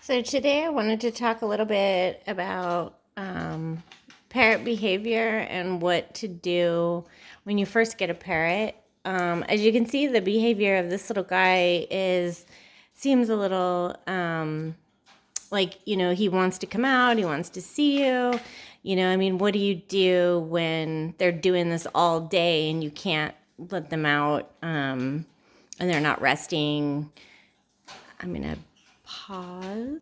So today I wanted to talk a little bit about parrot behavior and what to do when you first get a parrot. As you can see, the behavior of this little guy seems a little like, he wants to come out, he wants to see you. What do you do when they're doing this all day and you can't let them out and they're not resting? I'm going to pause.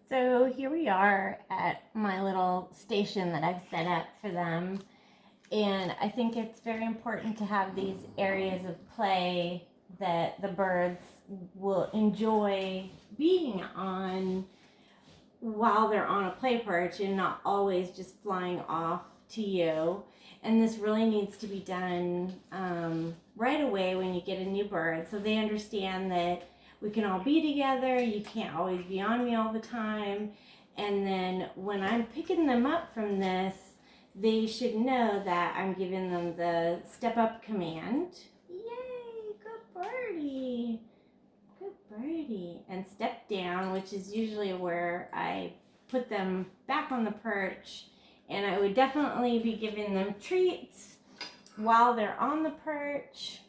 So here we are at my little station that I've set up for them. And I think it's very important to have these areas of play that the birds will enjoy being on while they're on a play perch and not always just flying off to you. And this really needs to be done right away when you get a new bird, so they understand that we can all be together. You can't always be on me all the time. And then when I'm picking them up from this, they should know that I'm giving them the step up command. Yay, good birdie. Good birdie. And step down, which is usually where I put them back on the perch. And I would definitely be giving them treats while they're on the perch,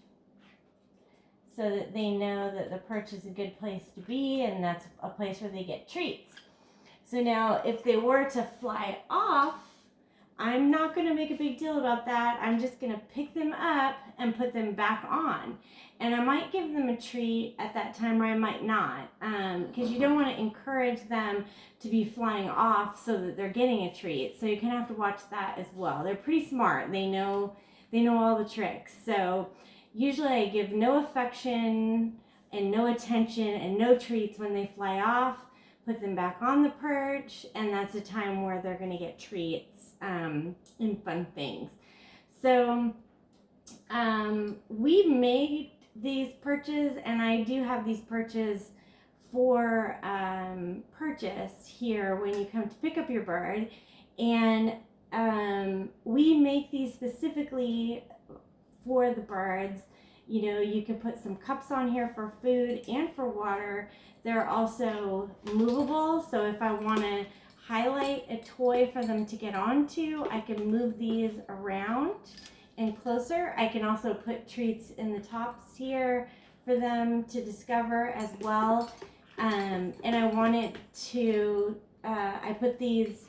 so that they know that the perch is a good place to be and that's a place where they get treats. So now if they were to fly off, I'm not going to make a big deal about that. I'm just going to pick them up and put them back on. And I might give them a treat at that time, or I might not, because you don't want to encourage them to be flying off so that they're getting a treat. So you're going to have to watch that as well. They're pretty smart. They know all the tricks. So usually I give no affection and no attention and no treats when they fly off. Put them back on the perch, and that's a time where they're going to get treats and fun things. So we made these perches, and I do have these perches for purchase here when you come to pick up your bird. And we make these specifically for the birds. You can put some cups on here for food and for water. They're also movable, so if I want to highlight a toy for them to get onto, I can move these around and closer. I can also put treats in the tops here for them to discover as well. And I wanted to, I put this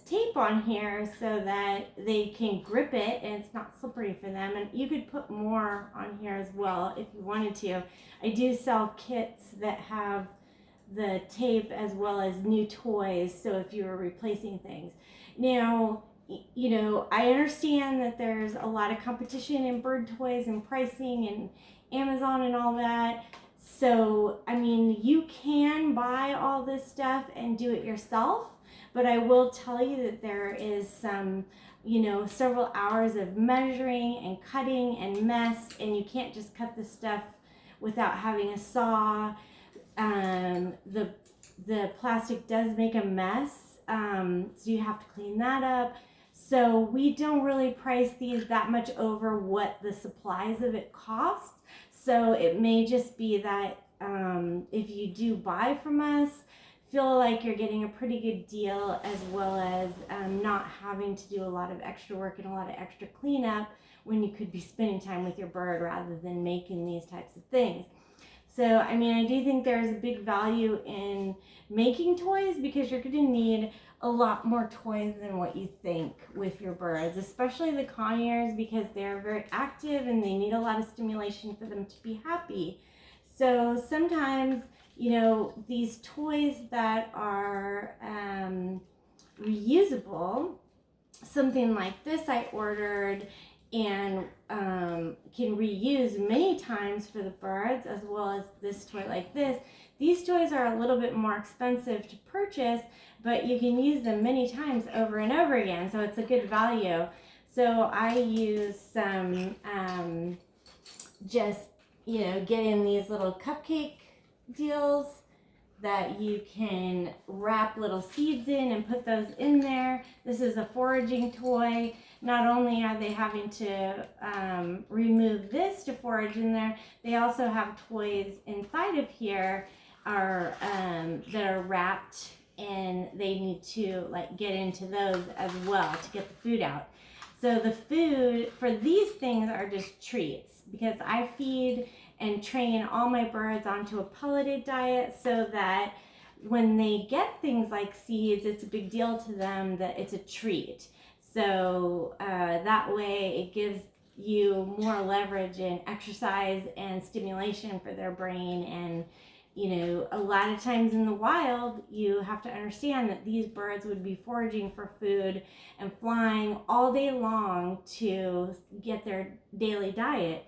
tape on here so that they can grip it and it's not slippery for them. And you could put more on here as well if you wanted to. I do sell kits that have the tape as well as new toys, so if you were replacing things. Now, I understand that there's a lot of competition in bird toys and pricing and Amazon and all that. So, you can buy all this stuff and do it yourself. But I will tell you that there is some, several hours of measuring and cutting and mess, and you can't just cut this stuff without having a saw. The plastic does make a mess, so you have to clean that up. So we don't really price these that much over what the supplies of it cost. So it may just be that if you do buy from us, feel like you're getting a pretty good deal, as well as not having to do a lot of extra work and a lot of extra cleanup when you could be spending time with your bird rather than making these types of things. So, I do think there's a big value in making toys, because you're going to need a lot more toys than what you think with your birds, especially the conures, because they're very active and they need a lot of stimulation for them to be happy. So sometimes, these toys that are reusable, something like this I ordered and can reuse many times for the birds, as well as this toy like this. These toys are a little bit more expensive to purchase, but you can use them many times over and over again, so it's a good value. So I use some getting these little cupcake deals that you can wrap little seeds in and put those in there. This is a foraging toy. Not only are they having to remove this to forage in there, they also have toys inside of here that are wrapped, and they need to like get into those as well to get the food out. So the food for these things are just treats, because I feed and train all my birds onto a pelleted diet, so that when they get things like seeds, it's a big deal to them that it's a treat. So that way it gives you more leverage in exercise and stimulation for their brain. And a lot of times in the wild, you have to understand that these birds would be foraging for food and flying all day long to get their daily diet.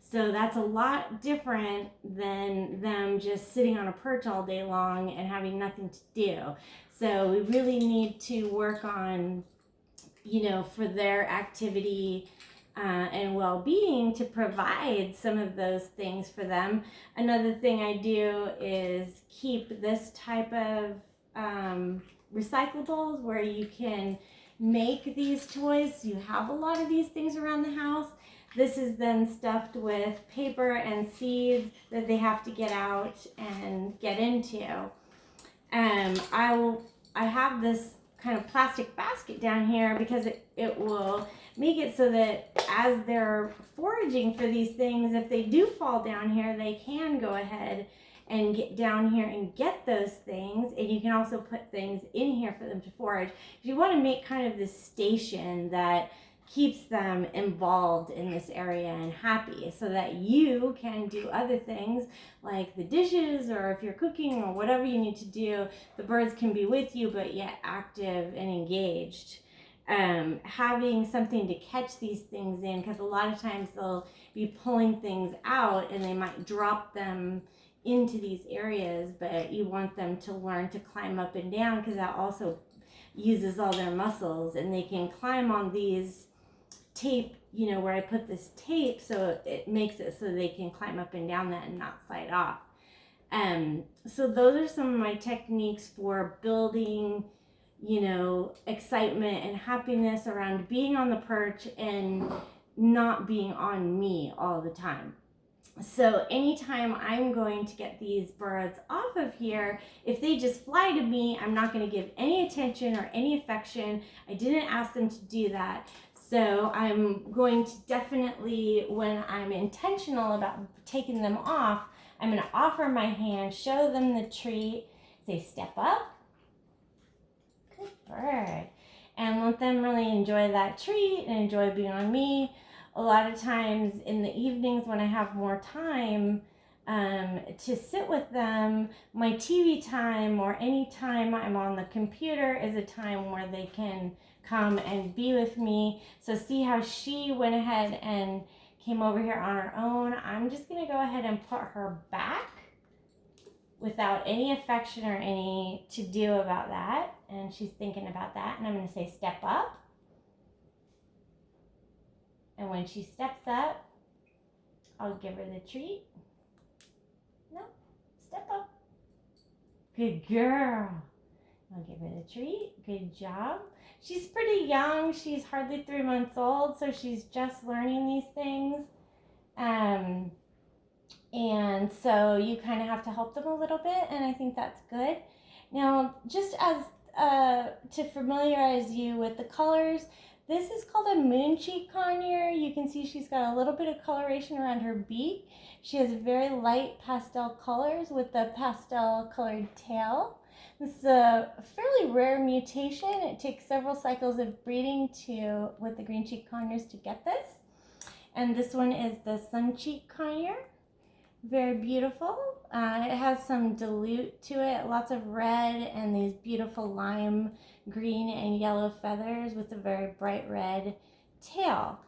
So that's a lot different than them just sitting on a perch all day long and having nothing to do. So we really need to work on, for their activity and well-being, to provide some of those things for them. Another thing I do is keep this type of recyclables where you can make these toys. You have a lot of these things around the house. This is then stuffed with paper and seeds that they have to get out and get into. I have this kind of plastic basket down here because it will make it so that as they're foraging for these things, if they do fall down here, they can go ahead and get down here and get those things. And you can also put things in here for them to forage. You want to make kind of this station that keeps them involved in this area and happy, so that you can do other things like the dishes, or if you're cooking or whatever you need to do, the birds can be with you but yet active and engaged. Having something to catch these things in, because a lot of times they'll be pulling things out and they might drop them into these areas, but you want them to learn to climb up and down, because that also uses all their muscles, and they can climb on these tape, where I put this tape, so it makes it so they can climb up and down that and not slide off. So those are some of my techniques for building, excitement and happiness around being on the perch and not being on me all the time. So anytime I'm going to get these birds off of here, if they just fly to me, I'm not going to give any attention or any affection. I didn't ask them to do that. So I'm going to definitely, when I'm intentional about taking them off, I'm going to offer my hand, show them the treat, say step up, good bird, and let them really enjoy that treat and enjoy being on me. A lot of times in the evenings when I have more time to sit with them, my TV time or any time I'm on the computer is a time where they can come and be with me. So see how she went ahead and came over here on her own. I'm just going to go ahead and put her back without any affection or any to do about that. And she's thinking about that. And I'm going to say step up. And when she steps up, I'll give her the treat. No, step up. Good girl. I'll give her the treat. Good job. She's pretty young. She's hardly 3 months old, so she's just learning these things. And so you kind of have to help them a little bit, and I think that's good. Now, just as to familiarize you with the colors, this is called a mooncheek conure. You can see she's got a little bit of coloration around her beak. She has very light pastel colors with the pastel colored tail. This is a fairly rare mutation. It takes several cycles of breeding with the green cheek conures to get this. And this one is the sun cheek conure. Very beautiful. It has some dilute to it, lots of red and these beautiful lime green and yellow feathers with a very bright red tail.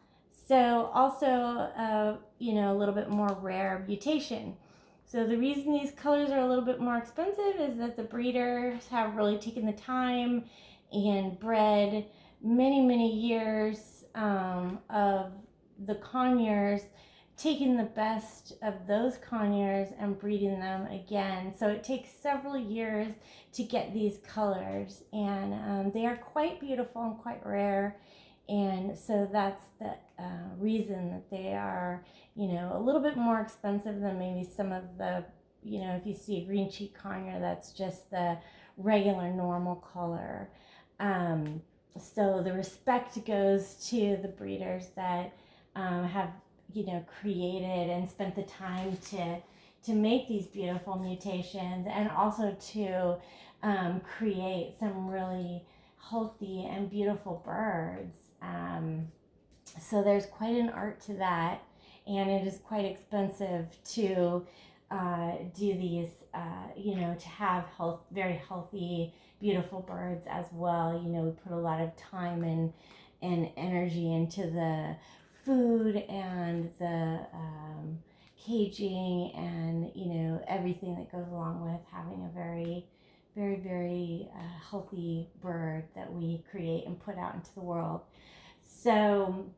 So also, a little bit more rare mutation. So the reason these colors are a little bit more expensive is that the breeders have really taken the time and bred many, many years of the conures, taking the best of those conures and breeding them again. So it takes several years to get these colors, and they are quite beautiful and quite rare. And so that's the reason that they are, a little bit more expensive than maybe some of the you know, if you see a green cheek conure, that's just the regular normal color. Um, so the respect goes to the breeders that have, you know, created and spent the time to make these beautiful mutations, and also to create some really healthy and beautiful birds. So there's quite an art to that, and it is quite expensive to do these, you know, to have very healthy, beautiful birds as well. You know, we put a lot of time and energy into the food and the caging, and, you know, everything that goes along with having a very healthy bird that we create and put out into the world. So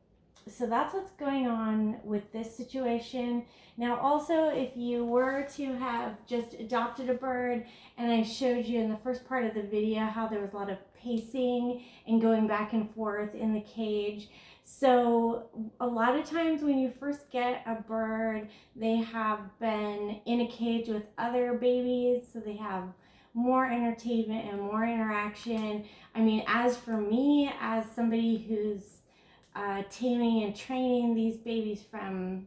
that's what's going on with this situation. Now, also, if you were to have just adopted a bird, and I showed you in the first part of the video how there was a lot of pacing and going back and forth in the cage. So a lot of times when you first get a bird, they have been in a cage with other babies, so they have more entertainment and more interaction. I mean, as for me, as somebody who's taming and training these babies from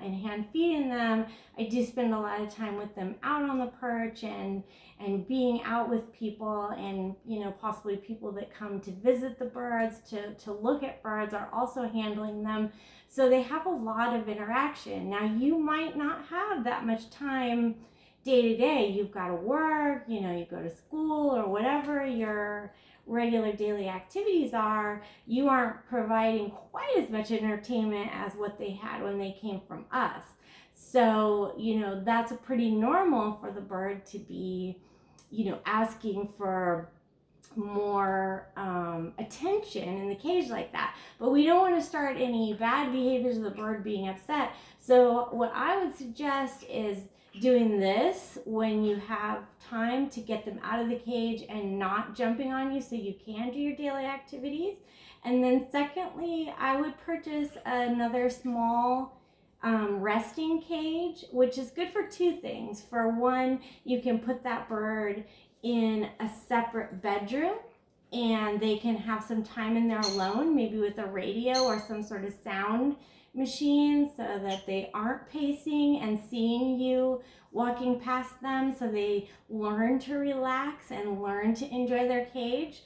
and hand feeding them, I do spend a lot of time with them out on the perch and being out with people, and, you know, possibly people that come to visit the birds, to look at birds, are also handling them. So they have a lot of interaction. Now, you might not have that much time day to day. You've got to work, you know, you go to school or whatever your regular daily activities are. You aren't providing quite as much entertainment as what they had when they came from us. So, you know, that's pretty normal for the bird to be, you know, asking for more attention in the cage like that. But we don't want to start any bad behaviors of the bird being upset. So what I would suggest is doing this when you have time to get them out of the cage and not jumping on you, so you can do your daily activities. And then secondly, I would purchase another small resting cage, which is good for two things. For one, you can put that bird in a separate bedroom, and they can have some time in there alone, maybe with a radio or some sort of sound machine, so that they aren't pacing and seeing you walking past them, so they learn to relax and learn to enjoy their cage.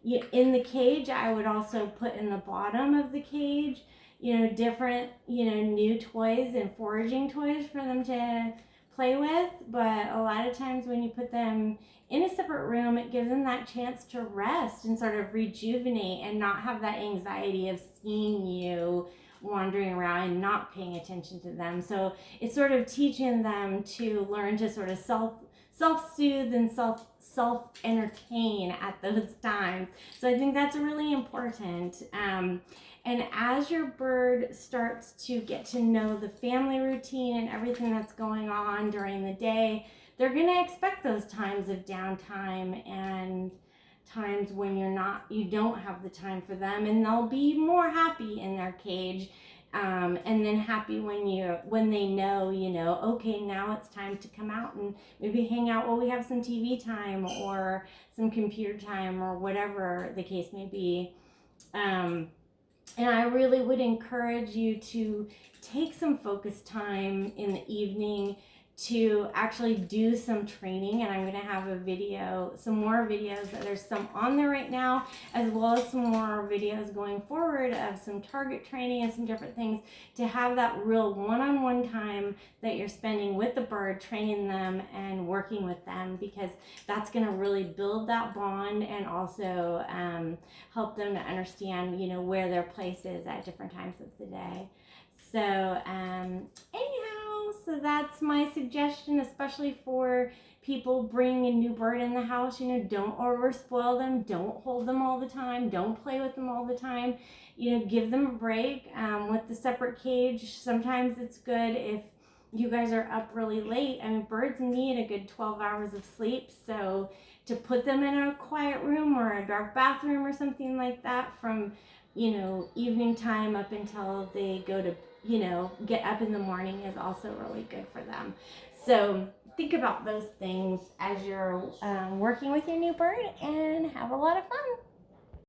In the cage, I would also put in the bottom of the cage, you know, different, you know, new toys and foraging toys for them to play with. But a lot of times when you put them in a separate room, it gives them that chance to rest and sort of rejuvenate and not have that anxiety of seeing you wandering around and not paying attention to them. So it's sort of teaching them to learn to sort of self-soothe and self-entertain at those times. So I think that's really important. And as your bird starts to get to know the family routine and everything that's going on during the day, they're going to expect those times of downtime and times when you don't have the time for them, and they'll be more happy in their cage, and then happy when they know, you know, okay, now it's time to come out and maybe hang out while we have some TV time or some computer time or whatever the case may be. And I really would encourage you to take some focus time in the evening to actually do some training. And I'm going to have some more videos. There's some on there right now, as well as some more videos going forward of some target training and some different things, to have that real one-on-one time that you're spending with the bird, training them and working with them, because that's going to really build that bond and also help them to understand, you know, where their place is at different times of the day. So anyhow, so that's my suggestion, especially for people bringing a new bird in the house. You know, don't over spoil them, don't hold them all the time, don't play with them all the time. You know, give them a break. With the separate cage, sometimes it's good if you guys are up really late. I mean, birds need a good 12 hours of sleep, so to put them in a quiet room or a dark bathroom or something like that from, you know, evening time up until they go to, you know, get up in the morning is also really good for them. So think about those things as you're working with your new bird and have a lot of fun.